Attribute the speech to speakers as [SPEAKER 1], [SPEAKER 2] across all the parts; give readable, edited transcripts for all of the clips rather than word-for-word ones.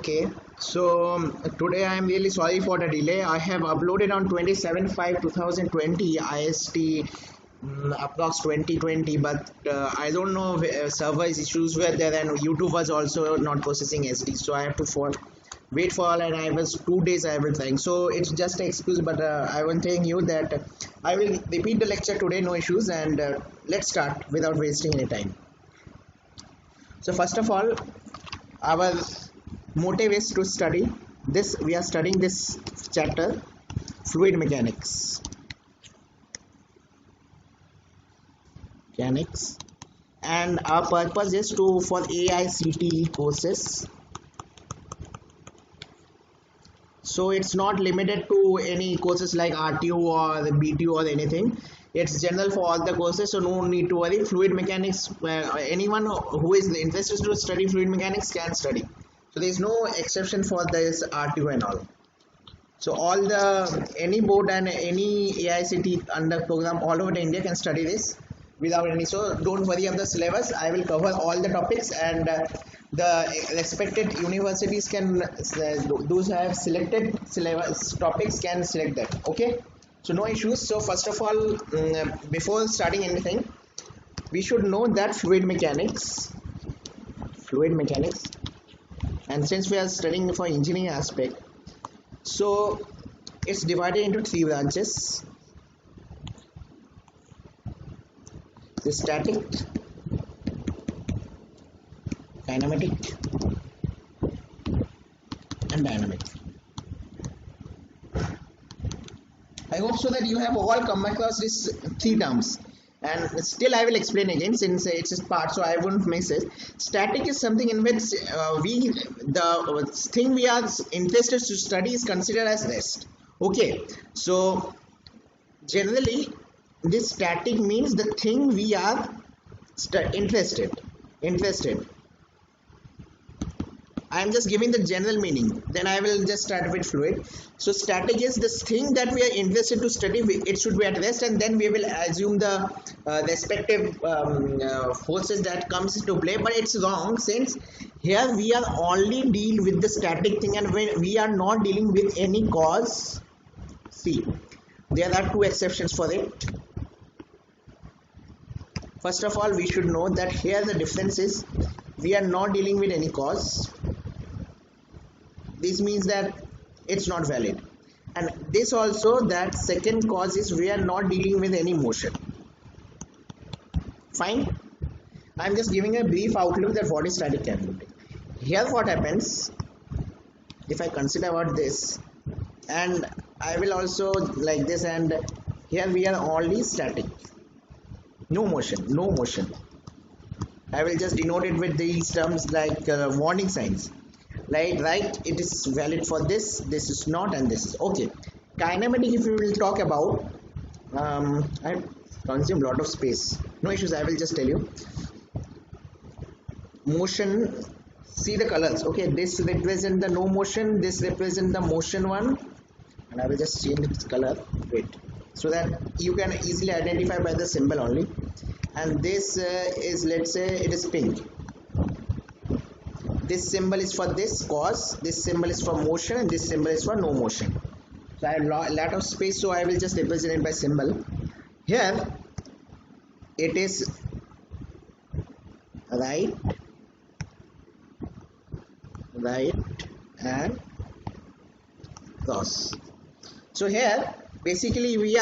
[SPEAKER 1] Okay, so today I am really sorry for the delay. I have uploaded on 27/5/2020 IST approx 2020, but I don't know server issues were there and YouTube was also not processing SD, so I have to wait for all, and I was 2 days I was trying. So it's just an excuse, but I was telling you that I will repeat the lecture today, no issues, and let's start without wasting any time. So first of all, our motive is to study this. We are studying this chapter, fluid mechanics, and our purpose is to for AICTE courses. So it's not limited to any courses like RTO or BTO or anything. It's general for all the courses, so no need to worry. Fluid mechanics, anyone who is interested to study fluid mechanics can study. So there is no exception for this RTO and all. So any board and any AICTE under program all over India can study this without any. So don't worry of the syllabus. I will cover all the topics, and the respected universities can those who have selected syllabus topics can select that. Okay. So no issues. So first of all, before starting anything, we should know that fluid mechanics, and since we are studying for engineering aspect, so it's divided into 3 branches: the static, kinematic, and dynamic. I hope so that you have all come across these 3 terms, and still I will explain again since it's a part, so I won't miss it. Static is something in which the thing we are interested to study is considered as rest. Okay, so generally this static means the thing we are interested. I am just giving the general meaning, then I will just start with fluid. So static is this thing that we are interested to study, it should be at rest, and then we will assume the respective forces that comes into play. But it's wrong, since here we are only deal with the static thing, and when we are not dealing with any cause. See, there are 2 exceptions for it. First of all, we should know that here the difference is we are not dealing with any cause. This means that it's not valid, and this also, that second cause is we are not dealing with any motion. Fine. I'm just giving a brief outlook that what is static kinematic. Here what happens if I consider about this, and I will also like this, and here we are only static, no motion. I will just denote it with these terms like warning signs. Right, it is valid for this is not, and this is okay. Kinematic, if we will talk about, I consume a lot of space, no issues, I will just tell you. Motion, see the colors. Okay, this represent the no motion, this represent the motion one, and I will just change its color, wait, so that you can easily identify by the symbol only. And this is, let's say it is pink. This symbol is for this cause, this symbol is for motion, and this symbol is for no motion. So I have a lot of space, so I will just represent it by symbol. Here it is right, and cross. So here basically we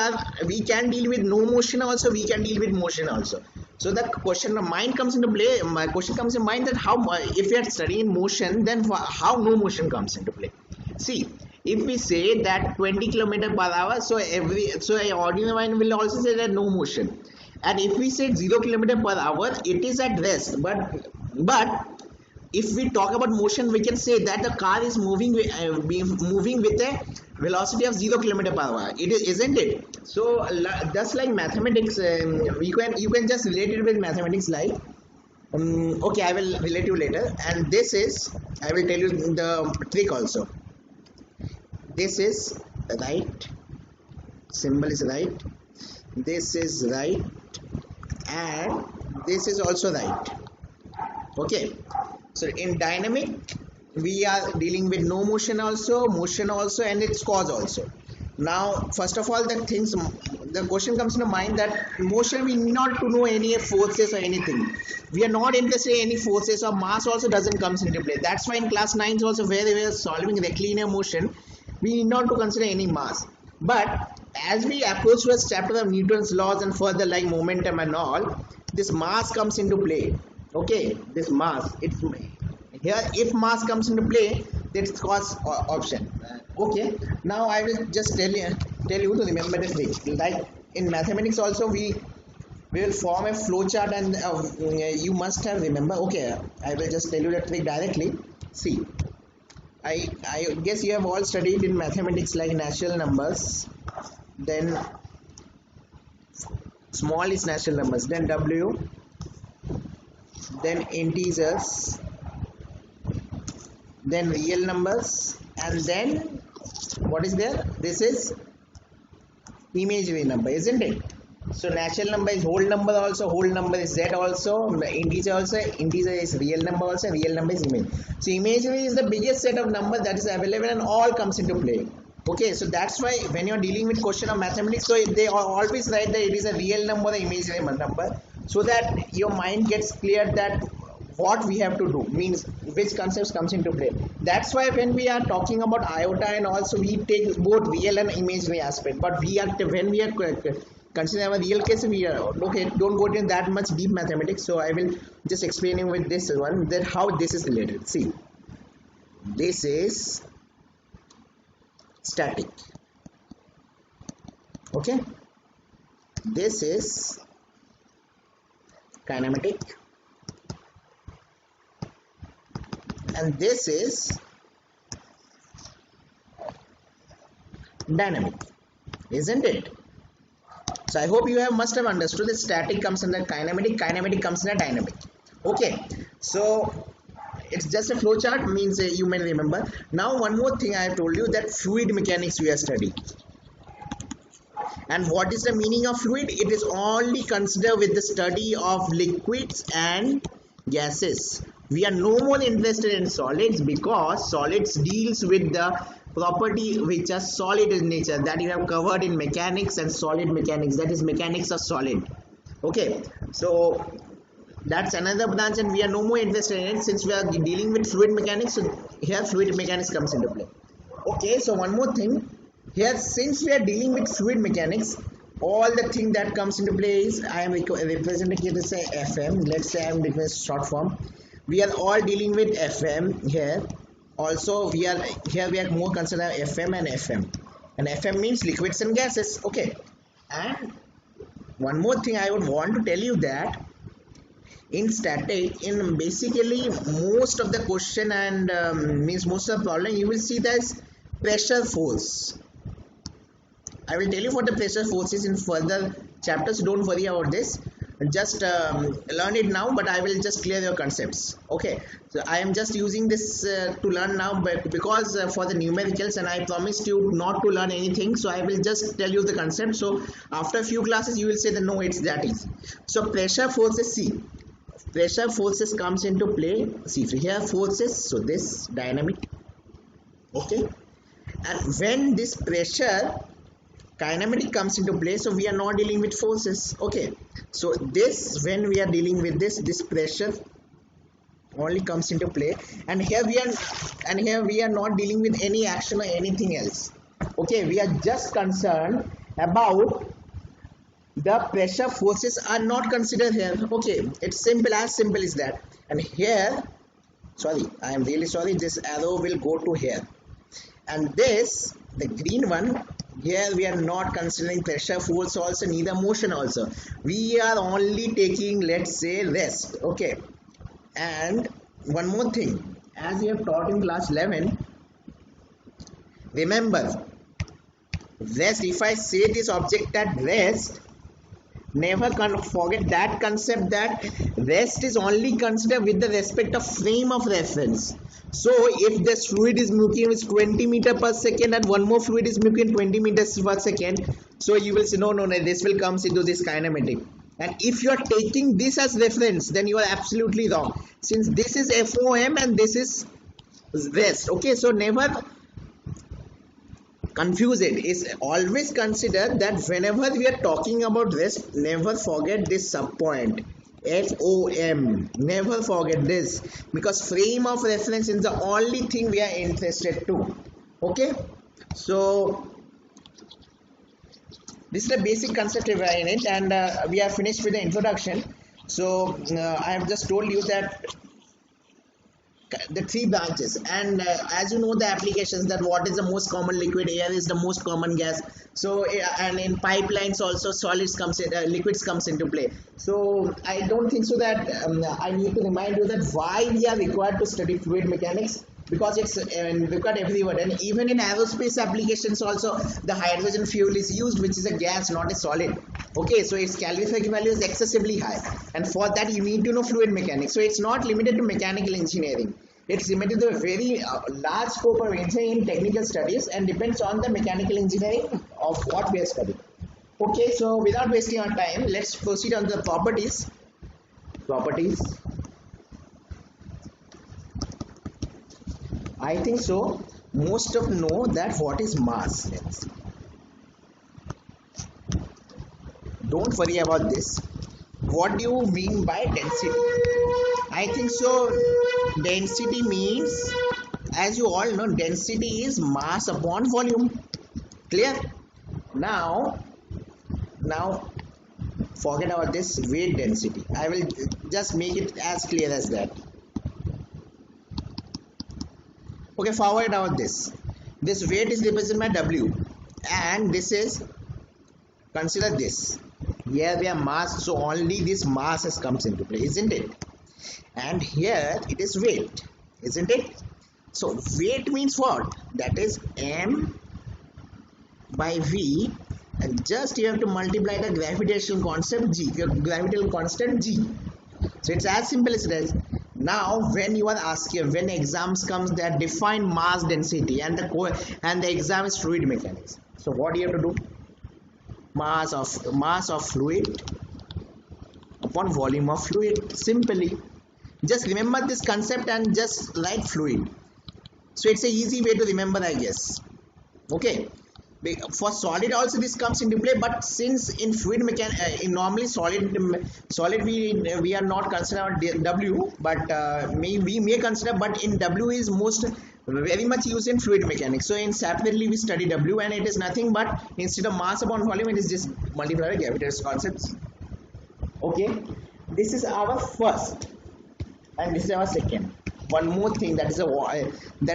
[SPEAKER 1] can deal with no motion also, we can deal with motion also. So the question of mind comes into play. My question comes in mind that how, if we are studying motion, then how no motion comes into play. See, if we say that 20 km/h, so a ordinary mind will also say that no motion. And if we say 0 km/h, it is at rest. But if we talk about motion, we can say that the car is moving with a velocity of 0 km/h. It is, isn't it? So just like mathematics, you can just relate it with mathematics. Like okay, I will relate you later. And this is, I will tell you the trick also. This is right, symbol is right, this is right, and this is also right. Okay, so in dynamic we are dealing with no motion also, motion also, and its cause also. Now, first of all, the question comes to mind that motion we need not to know any forces or anything. We are not interested in any forces, or mass also doesn't comes into play. That's why in class 9 also where we are solving rectilinear motion, we need not to consider any mass. But as we approach to a chapter of Newton's laws and further like momentum and all, this mass comes into play. Okay, this mass, it's here if mass comes into play, that's cause option. Okay, now I will just tell you to remember the trick. Like in mathematics also, we will form a flow chart, and you must have remember. Okay, I will just tell you the trick directly. See, I guess you have all studied in mathematics like natural numbers, then small is natural numbers, then W, then integers, then real numbers, and then what is there? This is imaginary number, isn't it? So natural number is whole number also, whole number is Z also, integer also, integer is real number also, real number is image. So imaginary is the biggest set of numbers that is available and all comes into play. Okay, so that's why when you're dealing with question of mathematics, so they always write that it is a real number or imaginary number, so that your mind gets clear that what we have to do, means which concepts comes into play. That's why when we are talking about iota and also we take both real and imaginary aspect, but when we are consider our real case, we are okay, don't go into that much deep mathematics, so I will just explain you with this one that how this is related. See, this is static, okay, this is kinematic, and this is dynamic, isn't it? So I hope you must have understood that static comes under kinematic, kinematic comes under dynamic. Okay, so it's just a flow chart, means you may remember. Now one more thing I have told you, that fluid mechanics we are studying. And what is the meaning of fluid? It is only considered with the study of liquids and gases. We are no more interested in solids, because solids deals with the property which are solid in nature, that you have covered in mechanics and solid mechanics, that is mechanics of solid. Okay, so that's another branch and we are no more interested in it, since we are dealing with fluid mechanics. So here fluid mechanics comes into play. Okay, so one more thing here, since we are dealing with fluid mechanics, all the thing that comes into play is, I am representing here to say FM. Let's say I am taking short form. We are all dealing with FM here. Also we are more consider FM and FM, and FM means liquids and gases. Okay, and one more thing I would want to tell you, that in static, in basically most of the question and means most of the problem, you will see there's pressure force. I will tell you what the pressure force is in further chapters, don't worry about this, just learn it now, but I will just clear your concepts. Okay, so I am just using this to learn now, but because for the numericals, and I promised you not to learn anything, so I will just tell you the concept. So after a few classes you will say that no, it's that easy. So pressure forces, see, pressure forces comes into play. See, here forces, so this dynamic, okay, and when this pressure kinematic comes into play, so we are not dealing with forces. Okay, so this, when we are dealing with this pressure only comes into play, and here we are not dealing with any action or anything else. Okay, we are just concerned about the pressure forces are not considered here. Okay, it's simple, as simple as that. And here, sorry, I am really sorry, this arrow will go to here, and this, the green one, here we are not considering pressure force also, neither motion also. We are only taking, let's say, rest. Okay, and one more thing, as we have taught in class 11, remember, rest, if I say this object at rest, never forget that concept, that rest is only considered with the respect of frame of reference. So if this fluid is moving with 20 meters per second and one more fluid is moving 20 meters per second, so you will say no, this will come into this kinematic. And if you are taking this as reference, then you are absolutely wrong, since this is FOM and this is rest. Okay, so never confuse it. Is always consider that whenever we are talking about rest, never forget this sub point. FOM. Never forget this, because frame of reference is the only thing we are interested to. Okay, so this is the basic concept in it, and we are finished with the introduction. So I have just told you that the three branches, and as you know the applications, that what is the most common liquid, air is the most common gas. So and in pipelines also solids comes in, liquids comes into play. So I don't think so that I need to remind you that why we are required to study fluid mechanics, because it's required everywhere, and even in aerospace applications also the hydrogen fuel is used, which is a gas, not a solid. Okay, so its calorific value is excessively high, and for that you need to know fluid mechanics. So it's not limited to mechanical engineering, it's limited to a very large scope of engineering in technical studies, and depends on the mechanical engineering of what we are studying. Okay, so without wasting our time, let's proceed on the properties. I think so most of know that what is mass. Let's see. Don't worry about this. What do you mean by density? I think so density means, as you all know, density is mass upon volume. Clear? Now forget about this weight density. I will just make it as clear as that. Okay, forward about this. This weight is represented by W, and this is, consider this. Here we have mass, so only this mass has comes into play, isn't it? And here it is weight, isn't it? So weight means what? That is M by V, and just you have to multiply the gravitational constant G, gravitational constant G. So it's as simple as this. Now when you are asking, when exams comes that define mass density, and the exam is fluid mechanics, so what do you have to do? Mass of fluid upon volume of fluid. Simply just remember this concept and just write fluid. So it's a easy way to remember, I guess. Okay, for solid also this comes into play, but since in fluid mechanics, in normally solid we are not considered W, but we may consider, but in W is most very much used in fluid mechanics. So in separately we study W, and it is nothing but instead of mass upon volume, it is just multiplied by gravitational concepts. Okay, this is our first, and this is our second. One more thing, that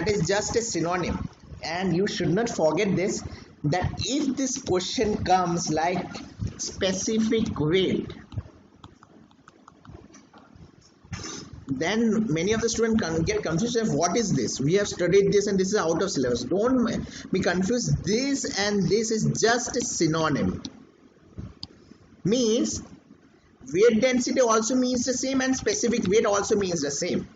[SPEAKER 1] is just a synonym, and you should not forget this, that if this question comes like specific weight, then many of the students can get confused of what is this. We have studied this and this is out of syllabus. Don't be confused. This and this is just a synonym. Means weight density also means the same, and specific weight also means the same.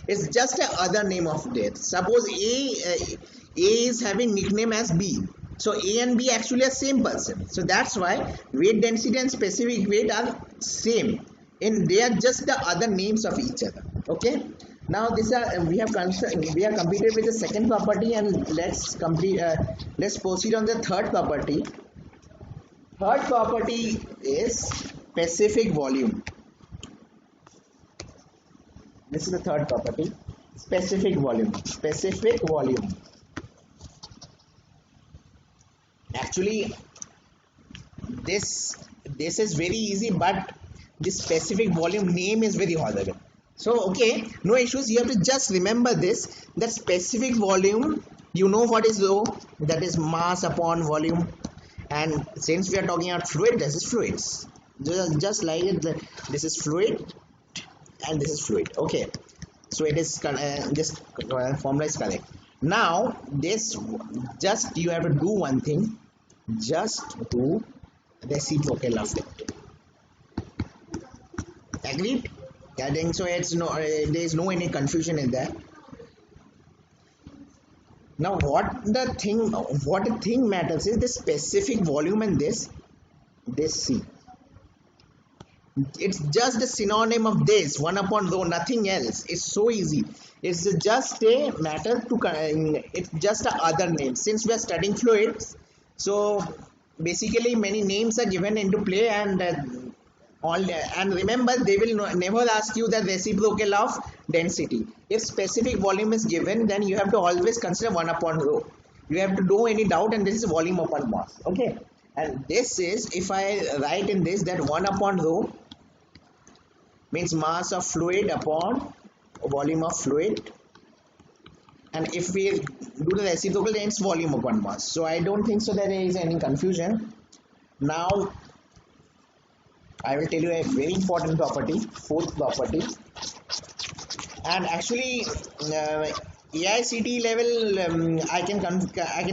[SPEAKER 1] It's just a other name of it. Suppose A is having nickname as B. So A and B actually are same person. So that's why weight density and specific weight are same. They are just the other names of each other. Okay. Now we are completed with the second property, and let's proceed on the third property. Third property is specific volume. This is the third property, specific volume. Specific volume. Actually, this is very easy, but this specific volume name is very horrible. So okay, no issues. You have to just remember this, that specific volume, you know what is rho, that is mass upon volume, and since we are talking about fluid, this is fluids. Just like it, this is fluid and this is fluid. Okay, so it is this formula is correct. Now this, just you have to do one thing, just do reciprocal of it. Agreed? I think so. It's no, there is no any confusion in that. Now what the thing matters is the specific volume and this C. It's just a synonym of this, 1 upon rho, nothing else. It's so easy. It's just a matter to, it's just a other name. Since we are studying fluids, so basically many names are given into play, and and remember, they will never ask you the reciprocal of density. If specific volume is given, then you have to always consider 1 upon rho. You have to know any doubt, and this is volume upon mass. Okay, and this is, if I write in this, that 1 upon rho means mass of fluid upon volume of fluid, and if we do the reciprocal, then it's volume upon mass. So I don't think so that there is any confusion. Now I will tell you a very important property, fourth property, and actually AICTE level I can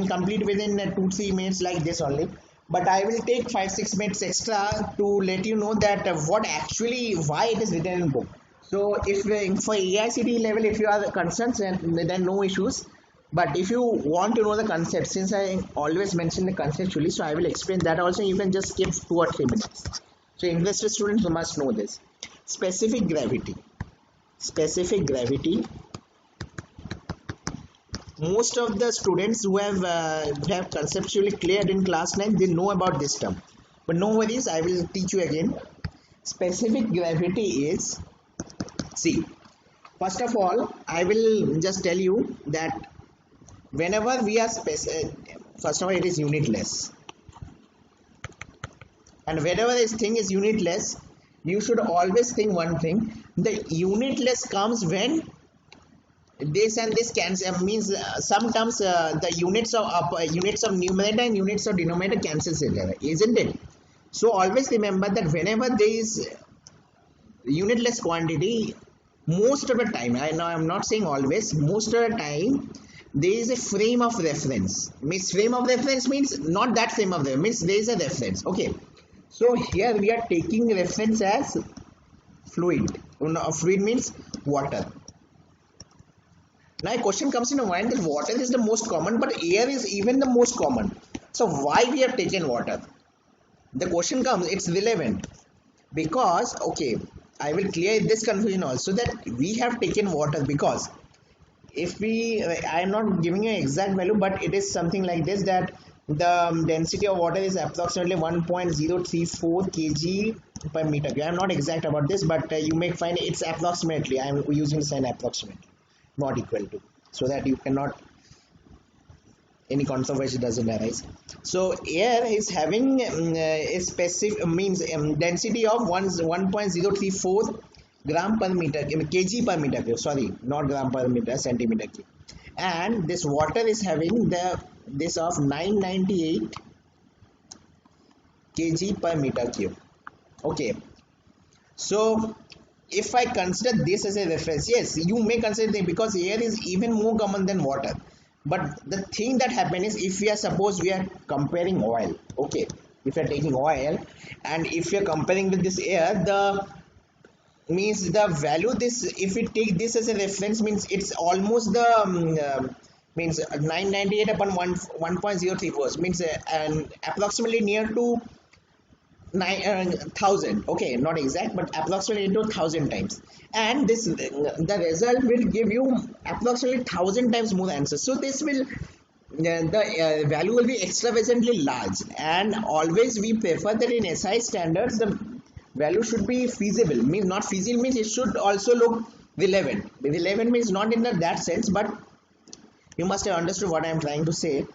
[SPEAKER 1] complete within 2-3 minutes like this only, but I will take 5-6 minutes extra to let you know that why it is written in book. So if for AICTE level, if you are concerned, then no issues. But if you want to know the concept, since I always mention the conceptually, so I will explain that also. You can just skip 2 or 3 minutes. So interested students must know this. Specific gravity. Specific gravity. Most of the students who have conceptually cleared in class 9, they know about this term. But no worries, I will teach you again. Specific gravity is, see, first of all, I will just tell you that whenever we are first of all, it is unitless. And whenever this thing is unitless, you should always think one thing. The unitless comes when this and this cancel, means sometimes the units of numerator and units of denominator cancels each other, isn't it? So always remember that whenever there is unitless quantity, most of the time, I'm not saying always, most of the time there is a frame of reference. Frame of reference means not that frame of reference, means there is a reference. Okay, so here we are taking reference as fluid. Fluid means water. Now a question comes into mind that water is the most common, but air is even the most common. So why we have taken water? The question comes, it's relevant, because, okay, I will clear this confusion also, that we have taken water because if I am not giving you an exact value, but it is something like this, that the density of water is approximately 1.034 kg per meter. I am not exact about this, but you may find it's approximately. I am using the sign approximately, not equal to, so that you cannot, any controversy doesn't arise. So air is having a specific density of 1.034 gram per meter, kg per meter cube, sorry, not gram per meter, centimeter cube. And this water is having this of 998 kg per meter cube. Okay, so if I consider this as a reference, yes, you may consider it, because air is even more common than water. But the thing that happens is, if we are, suppose we are comparing oil, okay, if you are taking oil and if you are comparing with this air, the means the value, this, if we take this as a reference, means it's almost the means 998 upon 1.034 means approximately near to 9,000. Okay, not exact, but approximately into 1,000 times. And this, the result will give you approximately 1,000 times more answers. So this will the value will be extravagantly large, and always we prefer that in SI standards the value should be feasible. Means not feasible means it should also look relevant. Relevant means not in that sense, but you must have understood what I am trying to say.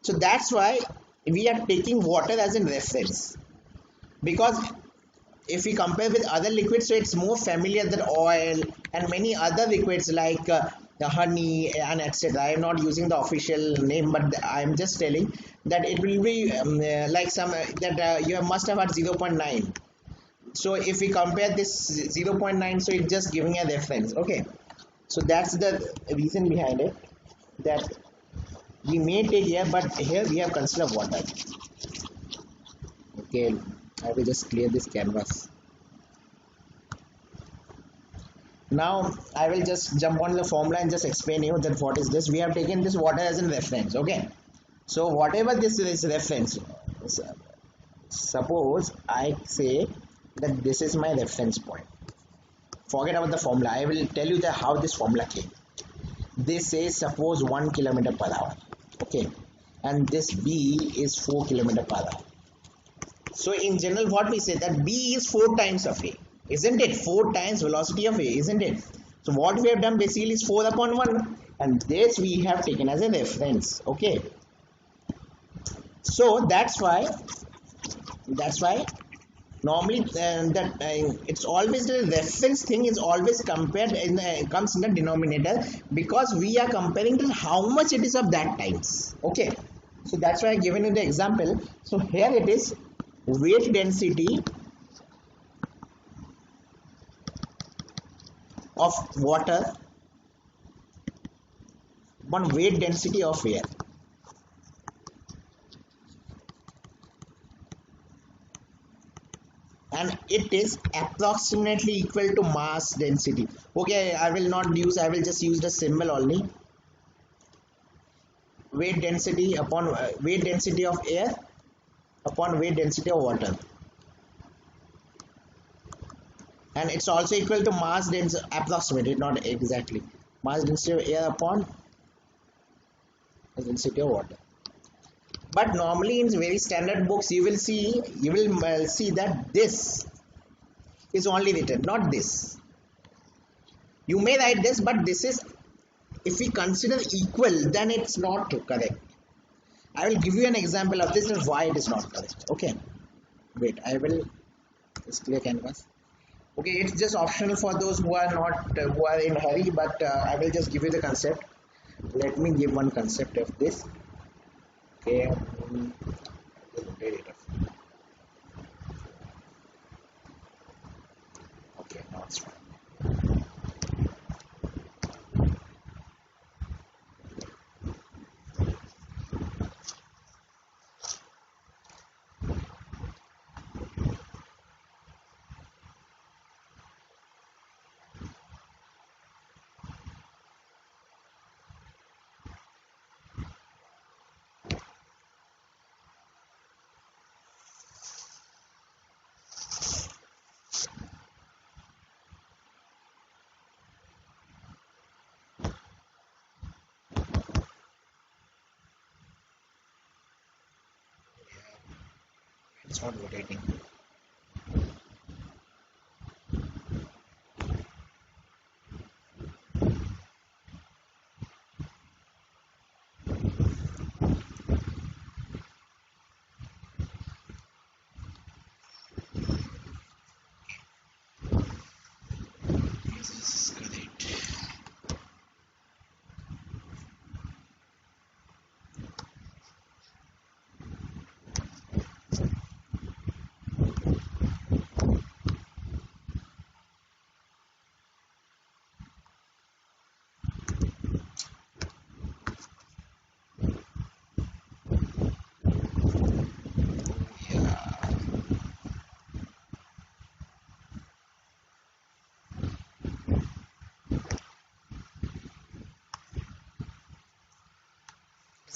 [SPEAKER 1] So that's why we are taking water as a reference, because if we compare with other liquids, so it's more familiar than oil and many other liquids like the honey and etc. I am not using the official name, but I am just telling that it will be like some that you must have had 0.9. So if we compare this 0.9, so it's just giving a reference. Okay, so that's the reason behind it, that we may take here, but here we have considered water. Okay, I will just clear this canvas. Now I will just jump on the formula and just explain you that what is this. We have taken this water as a reference. Okay, so whatever this is reference, suppose I say that this is my reference point. Forget about the formula. I will tell you how this formula came. This is suppose 1 kilometer per hour. Okay. And this B is 4 kilometer per hour. So in general, what we say that B is 4 times of A. Isn't it? 4 times velocity of A. Isn't it? So what we have done basically is 4 upon 1. And this we have taken as a reference. Okay. So that's why normally it's always the reference thing is always compared in comes in the denominator, because we are comparing to how much it is of that times. Okay, so that's why I given you the example. So here it is weight density of water upon weight density of air. And it is approximately equal to mass density. Okay, I will just use the symbol only. Weight density upon weight density of air upon weight density of water. And it's also equal to mass density, approximately, not exactly. Mass density of air upon mass density of water. But normally in very standard books you will see that this is only written, not this. You may write this, but this is, if we consider equal, then it's not correct. I will give you an example of this and why it is not correct. Okay, wait, I will just clear canvas. Okay, it's just optional for those who are not who are in hurry, but I will just give you the concept. Let me give one concept of this. Okay, okay, now it's fine. It's not rotating. This is great.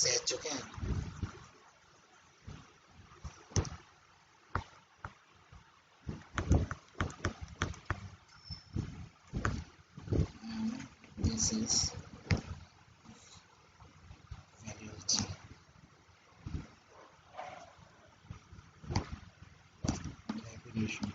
[SPEAKER 1] It's okay. This is value of G. Calculation.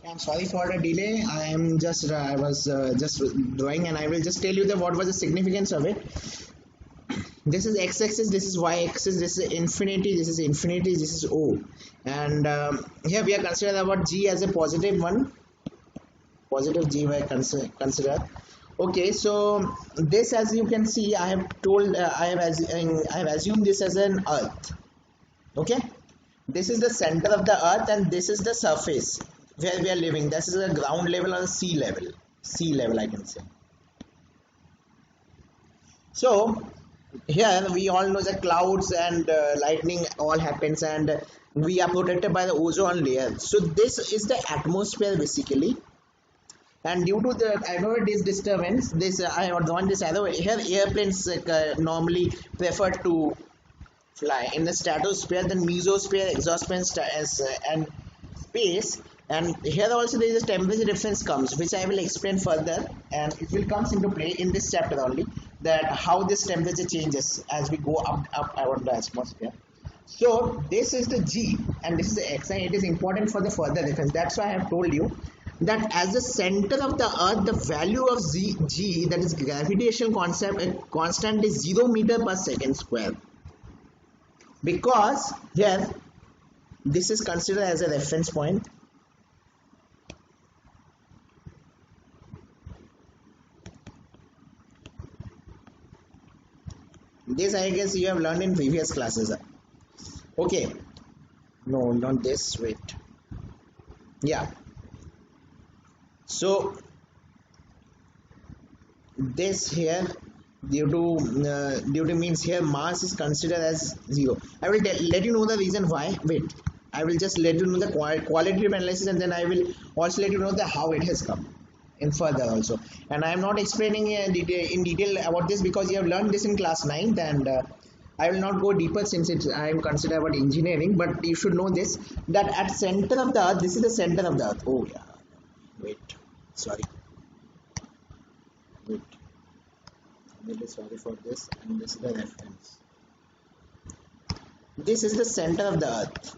[SPEAKER 1] I'm sorry for the delay. I was just drawing, and I will just tell you that what was the significance of it. This is x-axis, this is y-axis, this is infinity, this is infinity, this is O, and here we are considering about G as a positive one, positive G we consider. Okay, so this, as you can see, I have told I have assumed this as an earth. Okay, this is the center of the earth, and this is the surface where we are living. This is the ground level or sea level I can say. So here we all know the clouds and lightning all happens, and we are protected by the ozone layer. So this is the atmosphere basically, and due to this disturbance, this I have drawn this arrow here. Airplanes normally prefer to fly in the stratosphere, then mesosphere, exosphere, and space. And here also there is a temperature difference comes, which I will explain further, and it will comes into play in this chapter only, that how this temperature changes as we go up around the atmosphere. So this is the G and this is the X, and it is important for the further reference. That's why I have told you that as the center of the earth, the value of G, that is gravitational constant, is 0 meter per second square, because here this is considered as a reference point. This I guess you have learned in previous classes. Okay, no, not this, wait, yeah. So this here, due to means here mass is considered as 0. I will let you know the reason why. Wait, I will just let you know the qualitative analysis, and then I will also let you know the how it has come in further also. And I am not explaining in detail about this because you have learned this in class 9th, and I will not go deeper since I am considered about engineering. But you should know this, that at center of the earth, this is the center of the earth. Oh yeah, wait, sorry, wait, I'm really sorry for this, and this is the reference. This is the center of the earth.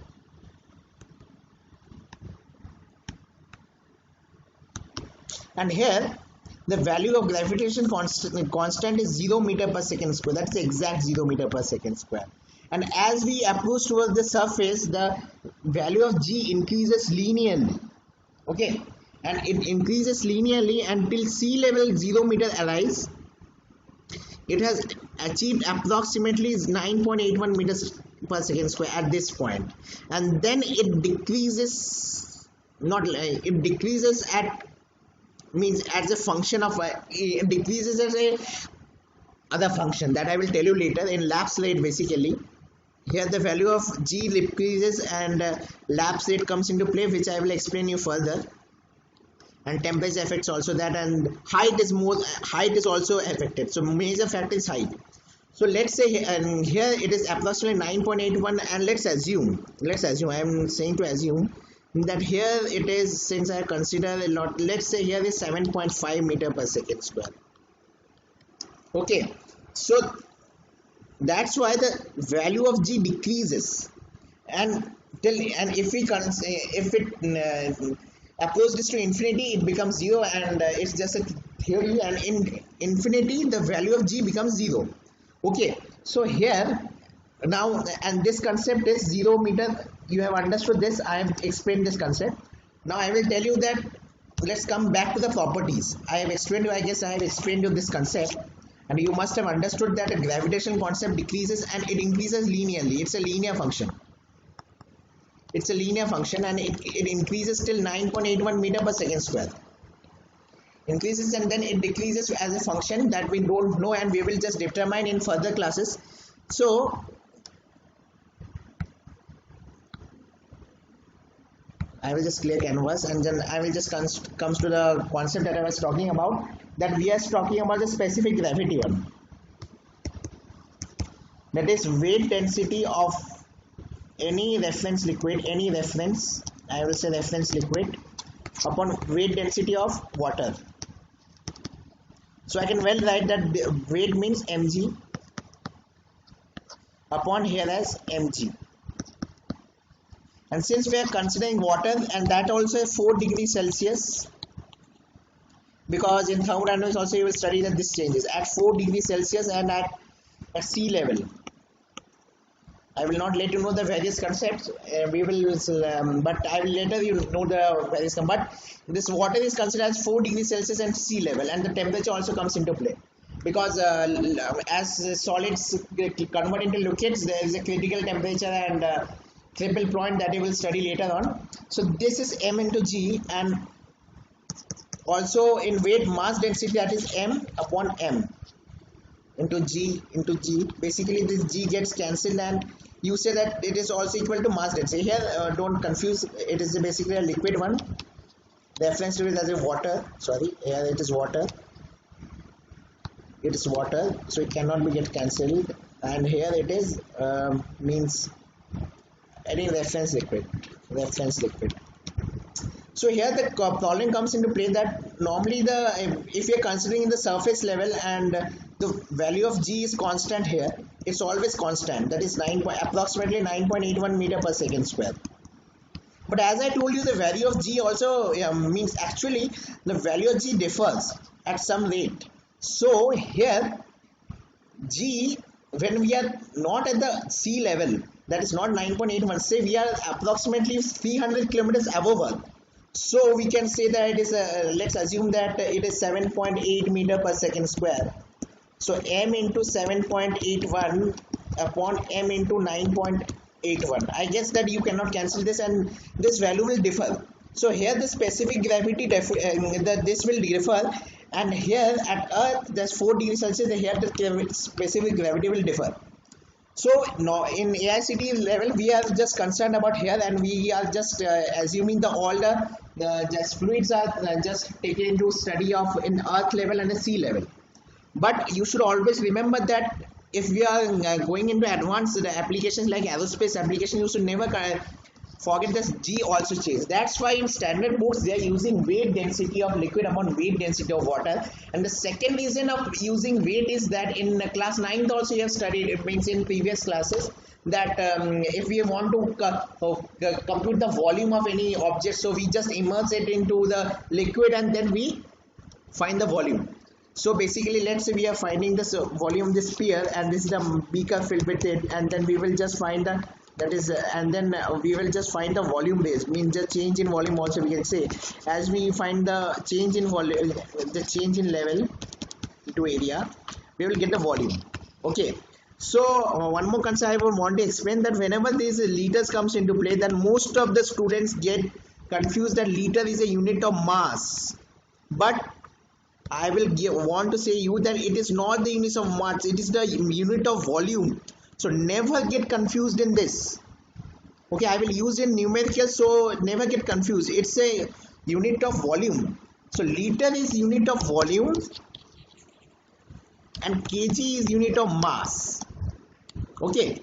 [SPEAKER 1] And here the value of gravitation constant is 0 meter per second square. That's the exact 0 meter per second square. And as we approach towards the surface, the value of G increases linearly. Okay, and it increases linearly until sea level 0 meter arrives. It has achieved approximately 9.81 meters per second square at this point, and then it decreases. It decreases at means as a function of it decreases as a other function that I will tell you later in lapse rate. Basically here the value of G decreases and lapse rate comes into play, which I will explain you further, and temperature affects also that, and height is also affected. So major factor is height. So let's say and here it is approximately 9.81, and let's assume I am saying to assume that here it is, since I consider a lot, let's say here is 7.5 meter per second square. Okay, so that's why the value of G decreases, and if it approaches this to infinity, it becomes 0, and it's just a theory, and in infinity the value of G becomes 0. Okay, so here now, and this concept is 0 meter. You have understood this. I have explained this concept. Now I will tell you that, let's come back to the properties. I have explained you, I guess I have explained you this concept, and you must have understood that a gravitational concept decreases and it increases linearly. It's a linear function. And it increases till 9.81 meter per second square. increases and then it decreases as a function that we don't know, and we will just determine in further classes. So I will just clear canvas, and then I will just comes to the concept that I was talking about, that we are talking about the specific gravity one, that is weight density of any reference liquid, any reference, I will say reference liquid, upon weight density of water. So I can well write that weight means mg upon here as mg. And since we are considering water, and that also is 4 degrees Celsius, because in thermodynamics also you will study that this changes at 4 degrees Celsius and at sea level. I will not let you know the various concepts. But I will later you know the various. But this water is considered as 4 degrees Celsius and sea level, and the temperature also comes into play, because as solids convert into liquids, there is a critical temperature and triple point that you will study later on. So this is m into g, and also in weight mass density, that is m upon m into g. Basically this g gets cancelled, and you say that it is also equal to mass density. Here don't confuse, it is basically a liquid one. The reference to it as a water, sorry, here it is water, so it cannot be get cancelled, and here it is means any reference liquid. So here the problem comes into play that normally if you are considering the surface level and the value of g is constant here, it's always constant, that is approximately 9.81 meter per second square. But as I told you, the value of g also means actually the value of g differs at some rate. So here g, when we are not at the sea level, that is not 9.81, say we are approximately 300 kilometers above Earth. So we can say that it is let's assume that it is 7.8 meter per second square. So m into 7.81 upon m into 9.81. I guess that you cannot cancel this, and this value will differ. So here the specific gravity this will differ, and here at Earth there's 4 degrees Celsius. Here the specific gravity will differ. So now in AICTE level we are just concerned about here, and we are just assuming all the just fluids are just taken into study of in Earth level and the sea level. But you should always remember that if we are going into advanced applications like aerospace application, you should never forget this g also change. That's why in standard books they are using weight density of liquid upon weight density of water. And the second reason of using weight is that in class 9th also you have studied, it means in previous classes, that if we want to compute the volume of any object, so we just immerse it into the liquid and then we find the volume. So basically, let's say we are finding this volume of this sphere, and this is the beaker filled with it, and then we will just find the we will just find the volume base, means the change in volume also we can say, as we find the change in volume, the change in level to area, we will get the volume. Okay, so one more concept I would want to explain, that whenever these liters comes into play, then most of the students get confused that liter is a unit of mass, but I will want to say you that it is not the unit of mass, it is the unit of volume. So never get confused in this. Okay, I will use in numerical, so never get confused. It's a unit of volume. So liter is unit of volume and kg is unit of mass. Okay,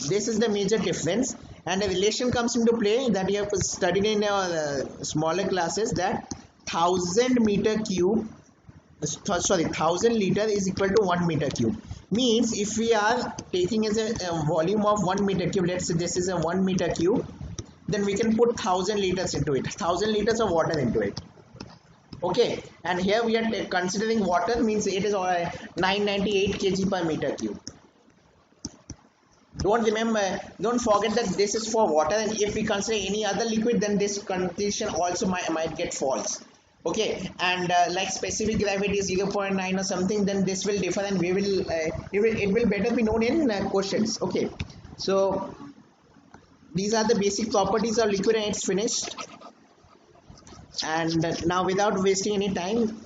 [SPEAKER 1] this is the major difference, and a relation comes into play that you have studied in your smaller classes, that 1000 liter is equal to 1 meter cube. Means if we are taking as a volume of 1 meter cube, let's say this is a 1 meter cube, then we can put 1000 liters into it, 1000 liters of water into it. Okay, and here we are considering water, means it is 998 kg per meter cube. Don't forget that this is for water, and if we consider any other liquid, then this condition also might get false. Okay, and like specific gravity is 0.9 or something, then this will differ, and we will it will better be known in questions. Okay, so these are the basic properties of liquid, and it's finished. And now, without wasting any time,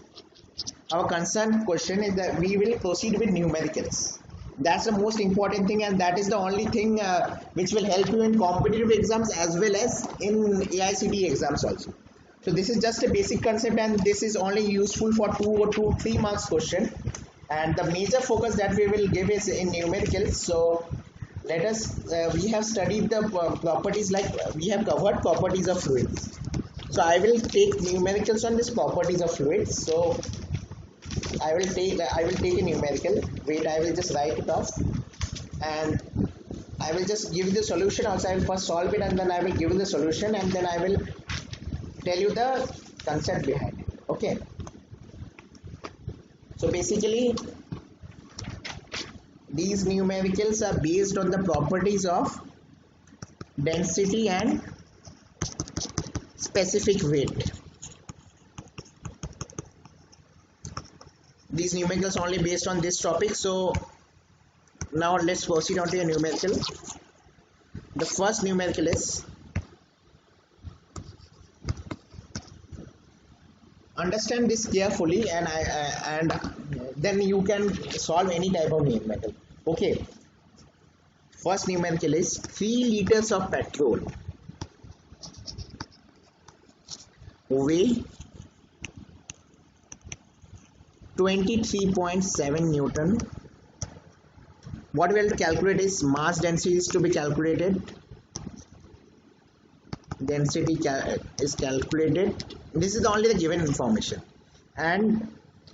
[SPEAKER 1] our concerned question is that we will proceed with numericals. That's the most important thing, and that is the only thing which will help you in competitive exams as well as in AICTE exams also. So this is just a basic concept, and this is only useful for 3 marks question. And the major focus that we will give is in numericals. So let us we have studied the properties, like we have covered properties of fluids. So I will take numericals on this properties of fluids. So I will take a numerical. Wait, I will just write it off, and I will just give you the solution. Also, I will first solve it, and then I will give you the solution, and then I will tell you the concept behind it. Okay. So basically, these numericals are based on the properties of density and specific weight. These numericals are only based on this topic. So now let's proceed on to a numerical. The first numerical is, understand this carefully, and then you can solve any type of numerical. Okay. First numerical is 3 liters of petrol weigh 23.7 Newton. What we have to calculate is mass density is to be calculated. Density is calculated. This is only the given information. And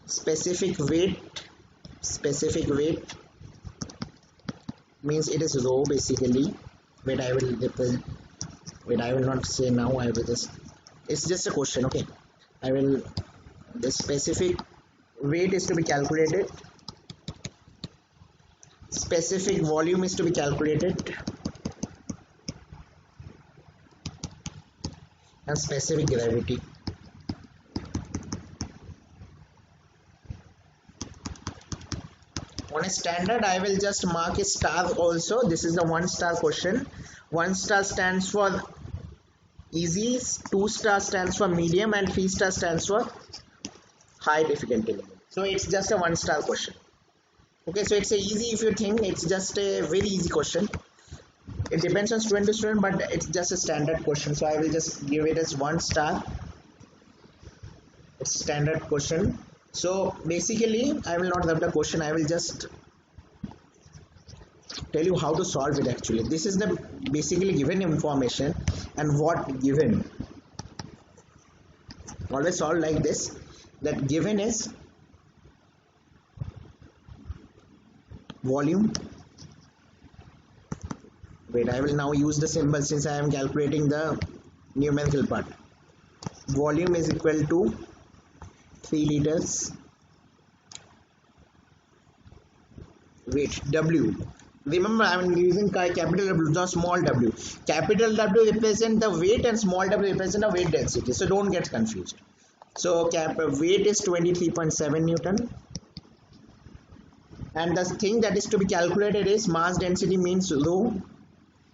[SPEAKER 1] specific weight means it is rho basically. Wait, I will not say now. I will just, it's just a question. Okay, I will, the specific weight is to be calculated, specific volume is to be calculated, and specific gravity. On a standard, I will just mark a star also. This is the 1 star question. 1 star stands for easy, 2 star stands for medium, and 3 star stands for high difficulty level. So it's just a 1 star question. Okay, so it's a easy, if you think it's just a very easy question. It depends on student to student, but it's just a standard question. So I will just give it as 1 star. It's standard question. So basically, I will not have the question. I will just tell you how to solve it actually. This is the basically given information and what given. Always solve like this. That given is volume. Wait, I will now use the symbol since I am calculating the numerical part. Volume is equal to 3 liters. Weight W. Remember, I am using capital W, not small w. Capital W represent the weight and small w represent the weight density. So don't get confused. So weight is 23.7 Newton. And the thing that is to be calculated is mass density means rho.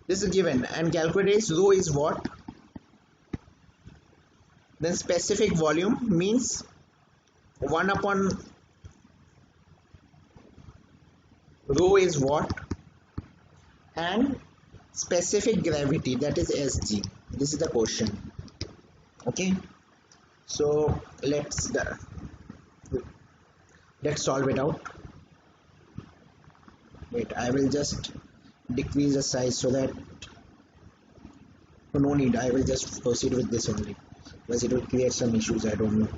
[SPEAKER 1] This is given, and calculated is rho is what? Then specific volume means 1 upon rho is what? And specific gravity, that is Sg. This is the question. Okay. So let's solve it out. Wait, I will just decrease the size so that no need. I will just proceed with this only, because it will create some issues. I don't know.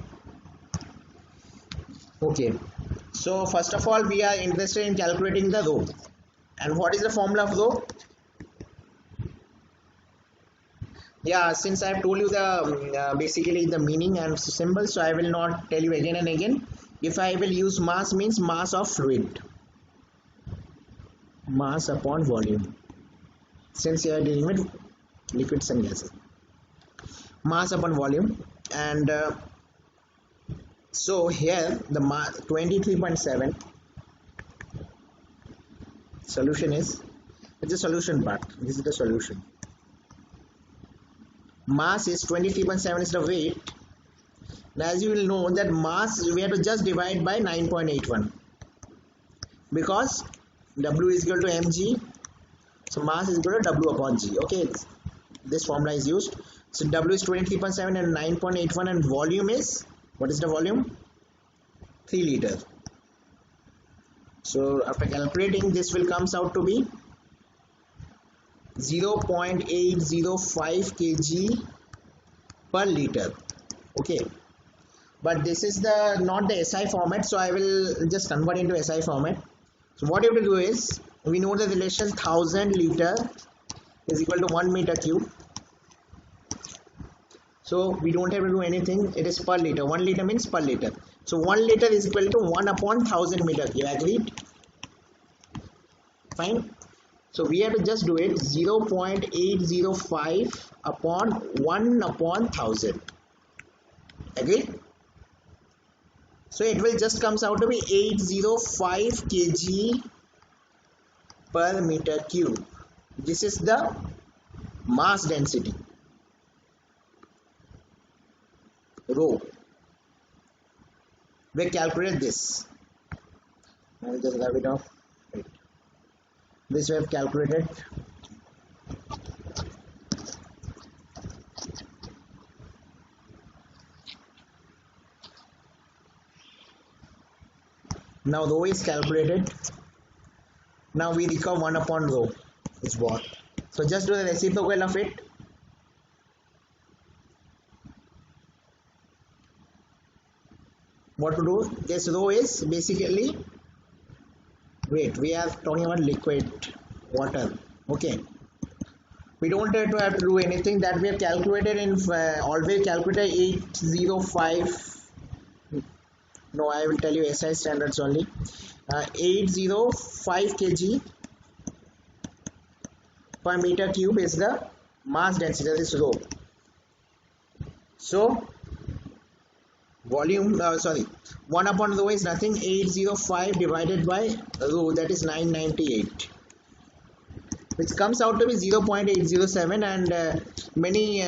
[SPEAKER 1] Okay. So first of all, we are interested in calculating the rho. And what is the formula of rho? Yeah, since I have told you the basically the meaning and symbol, so I will not tell you again and again. If I will use mass, means mass of fluid, mass upon volume, since you are dealing with liquids and gases, mass upon volume. And so here the 23.7 solution is, it's a solution part. This is the solution. Mass is 23.7 is the weight, Now, as you will know that mass we have to just divide by 9.81 because W is equal to mg, so mass is equal to W upon G. Okay, this formula is used. So W is 23.7 and 9.81, and volume is, what is the volume? 3 liter. So after calculating, this will comes out to be 0.805 kg per liter. Okay, but this is the not the SI format, so I will just convert into SI format. So what you have to do is, we know the relation 1000 liter is equal to 1 meter cube. So we don't have to do anything, it is per liter. 1 liter means per liter. So 1 liter is equal to 1 upon 1000 meter cube. Agreed? Fine. So we have to just do it 0.805 upon 1 upon 1000. Agreed? So it will just comes out to be 805 kg per meter cube. This is the mass density, rho. We calculate this. I will just grab it off. Wait. This we have calculated. Now rho is calculated. Now we recover 1 upon rho is what. So just do the reciprocal of it. What to do? This rho is basically, wait, we are talking about liquid water. Okay, we don't have to do anything. That we have calculated in always calculated 805. No, I will tell you SI standards only. 805 kg per meter cube is the mass density, that is rho. So volume, 1 upon rho is nothing, 805 divided by rho, that is 998, which comes out to be 0.807. And many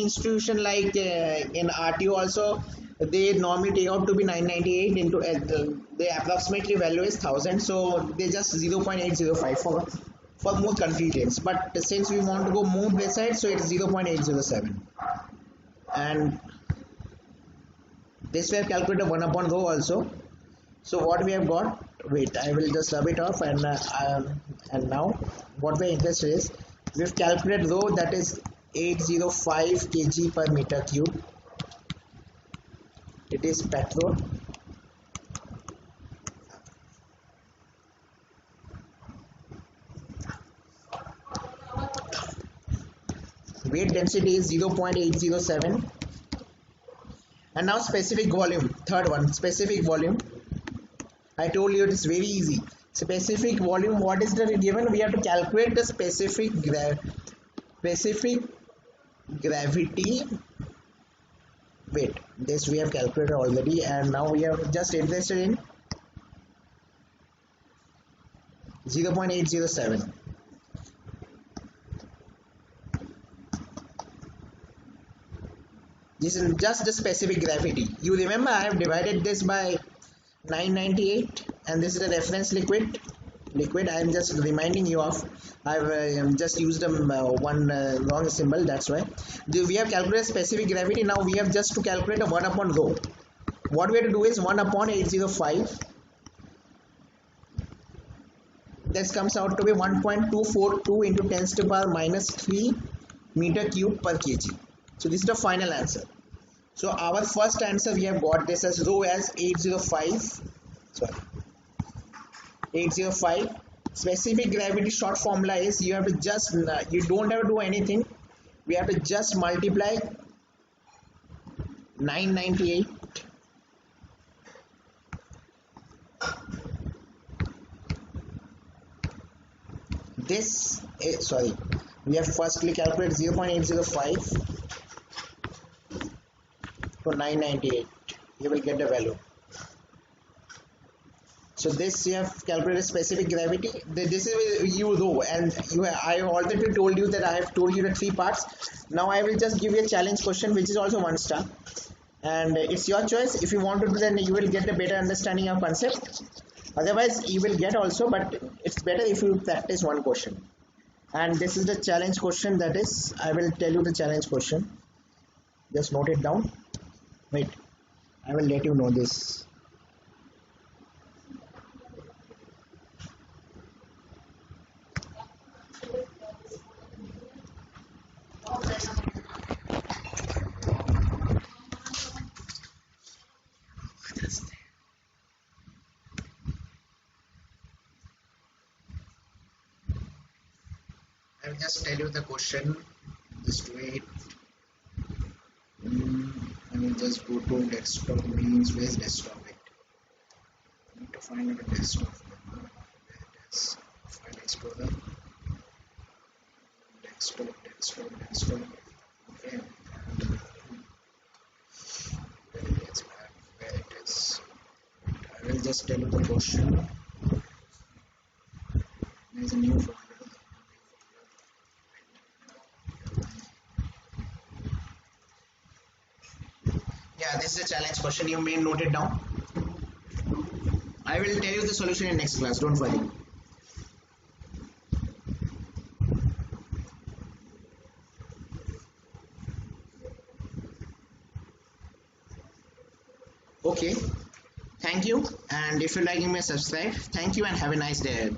[SPEAKER 1] institution like in RTO also, they normally take out to be 998 into the approximately value is 1000, so they just 0.805 for more convenience. But since we want to go more precise, so it's 0.807. And this we have calculated 1 upon rho also. So what we have got, wait, I will just rub it off. And now what we are interested is, we have calculated rho, that is 805 kg per meter cube. It is petrol. Weight density is 0.807. And now specific volume, third one, specific volume. I told you it is very easy. Specific volume, what is the given? We have to calculate the specific gravity. Wait, this we have calculated already, and now we have just interested in 0.807. This is just the specific gravity. You remember I have divided this by 998, and this is the reference liquid. I am just reminding you of. I have just used one wrong symbol, that's why. We have calculated specific gravity. Now we have just to calculate a 1 upon rho. What we have to do is 1 upon 805. This comes out to be 1.242 into 10 to the power minus 3 meter cube per kg. So this is the final answer. So our first answer, we have got this as rho as 805. 805. Specific gravity short formula is, you have to just, you don't have to do anything. We have to just multiply 998 this is, we have firstly calculate 0.805 to 998. You will get the value. So this you have calculated specific gravity. This is you rho, and I have already told you that I have told you the 3 parts. Now I will just give you a challenge question, which is also 1 star. and it's your choice. If you want to do, then you will get a better understanding of concept. Otherwise you will get also, but it's better if you practice one question. And this is the challenge question, that is, I will tell you the challenge question. Just note it down. Wait, I will let you know this. I will just tell you the question. Just wait. I will just go to desktop. Means where's desktop? Wait. I need to find out a desktop. Where it is? File Explorer. Desktop. Okay. Where it is? I will just tell you the question. There is a new folder. Yeah, this is a challenge question. You may note it down. I will tell you the solution in next class. Don't worry. Okay. Thank you. And if you like, you may subscribe. Thank you and have a nice day ahead.